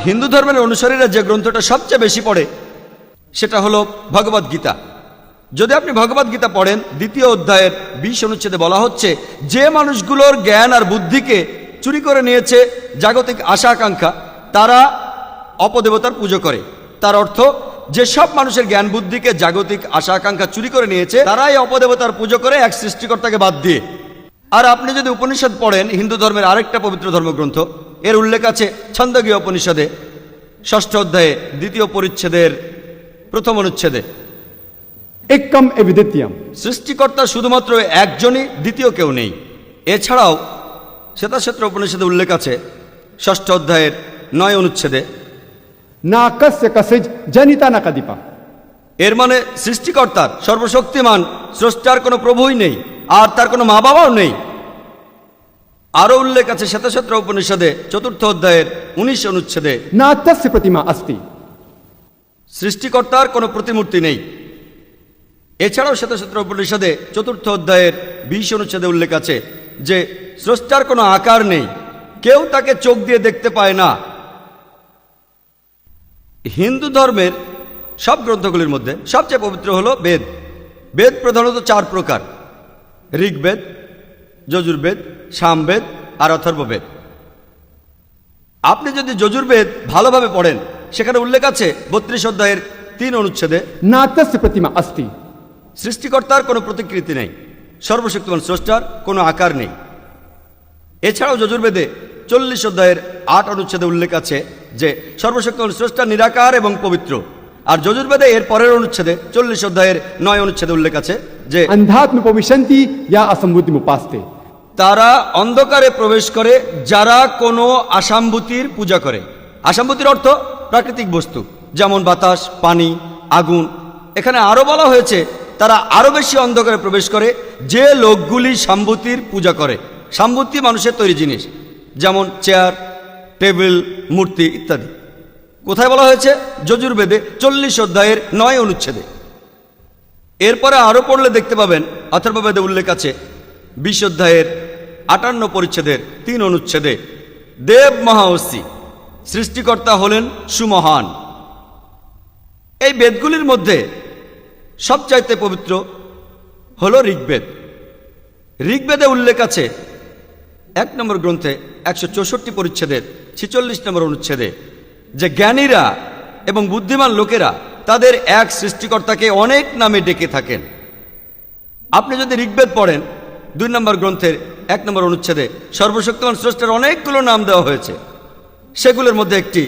হিন্দু ধর্মের অনুসারীরা যে গ্রন্থটা সবচেয়ে বেশি পড়ে সেটা হলো ভগবদ গীতা। যদি আপনি ভগবদ গীতা পড়েন, 2য় অধ্যায়ের 20 অনুচ্ছেদে বলা হচ্ছে যে মানুষগুলোর জ্ঞান আর বুদ্ধিকে চুরি করে নিয়েছে জাগতিক আশা আকাঙ্ক্ষা, তারা অপদেবতার পুজো করে। তার অর্থ, যেসব মানুষের জ্ঞান বুদ্ধিকে জাগতিক আশা আকাঙ্ক্ষা চুরি করে নিয়েছে তারাই অপদেবতার পুজো করে এক সৃষ্টিকর্তাকে বাদ দিয়ে। আর আপনি যদি উপনিষদ পড়েন, হিন্দু ধর্মের আরেকটা পবিত্র ধর্মগ্রন্থ, এর উল্লেখ আছে ছন্দগীয় উপনিষদে 6ষ্ঠ অধ্যায়ে 2য় পরিচ্ছেদের 1ম অনুচ্ছেদে, एकम एविदित्यम। সৃষ্টিকর্তা শুধুমাত্র একজনই, দ্বিতীয় কেউ নেই। এছাড়াও শ্বেতাক্ষেত্র উপনিষদে উল্লেখ আছে 6ষ্ঠ অধ্যায়ের 9 অনুচ্ছেদে, ना कस्य कसिज जनिता न कदीपा। এর মানে সৃষ্টিকর্তার, সর্বশক্তিমান স্রষ্টার কোনো প্রভুই নেই, আর তার কোনো মা বাবাও নেই। আরও উল্লেখ আছে শ্বেতাক্ষেত্র উপনিষদে 4র্থ অধ্যায়ের 19 অনুচ্ছেদে, ना तस्य प्रतिमा अस्ति। সৃষ্টিকর্তার কোনো প্রতিমূর্তি নেই। এছাড়াও শ্বেতাক্ষেত্র উপনিষদে 4র্থ অধ্যায়ের 20 অনুচ্ছেদে উল্লেখ আছে যে স্রষ্টার কোনো আকার নেই, কেউ তাকে চোখ দিয়ে দেখতে পায় না। হিন্দু ধর্মের সব গ্রন্থগুলির মধ্যে সবচেয়ে পবিত্র হল বেদ। বেদ প্রধানত 4 প্রকার: ঋগ্বেদ, যজুর্বেদ, সামবেদ আর অথর্ববেদ। আপনি যদি যজুর্বেদ ভালোভাবে পড়েন, সেখানে উল্লেখ আছে 32 অধ্যায়ের 3 অনুচ্ছেদে, ना तस्य प्रतिमा अस्ति। সৃষ্টিকর্তার কোনো প্রতিকৃতি নেই, সর্বশক্তিমান স্রষ্টার কোনো আকার নেই। এছাড়াও যজুর্বেদে 40 অধ্যায়ের 8 অনুচ্ছেদে উল্লেখ আছে যে সর্বশক্তিমান স্রষ্টা নিরাকার এবং পবিত্র। আর যজুর্বেদে এর পরের অনুচ্ছেদে 40 অধ্যায়ের 9 অনুচ্ছেদে উল্লেখ আছে যে अंधात्म उपविशन्ति या असंबुद्धिमुपास्ते। তারা অন্ধকারে প্রবেশ করে যারা কোনো আসাম্ভূতির পূজা করে। আসাম্ভূতির অর্থ প্রাকৃতিক বস্তু, যেমন বাতাস, পানি, আগুন। এখানে আরও বলা হয়েছে তারা আরও বেশি অন্ধকারে প্রবেশ করে যে লোকগুলি সাম্ভূতির পূজা করে। সাম্ভূতি মানুষের তৈরি জিনিস, যেমন চেয়ার, টেবিল, মূর্তি ইত্যাদি। কোথায় বলা হয়েছে? যজুর্বেদে 40 অধ্যায়ের 9 অনুচ্ছেদে। এরপরে আরও পড়লে দেখতে পাবেন অথর্ববেদে উল্লেখ আছে 20 অধ্যায়ের 58 পরিচ্ছেদের 3 অনুচ্ছেদে, দেব মহাঅসি, সৃষ্টিকর্তা হলেন সুমহান। এই বেদগুলির মধ্যে সবচাইতে পবিত্র হল ঋগ্বেদ। ঋগ্বেদে উল্লেখ আছে 1 নম্বর গ্রন্থে 164 পরিচ্ছেদের 46 নম্বর অনুচ্ছেদে যে জ্ঞানীরা এবং বুদ্ধিমান লোকেরা তাদের এক সৃষ্টিকর্তাকে অনেক নামে ডেকে থাকেন। আপনি যদি ঋগ্বেদ পড়েন, 2 নম্বর গ্রন্থের 1 নম্বর অনুচ্ছেদে সর্বশক্তিমান স্রষ্টার অনেকগুলো নাম দেওয়া হয়েছে। সেগুলোর মধ্যে একটি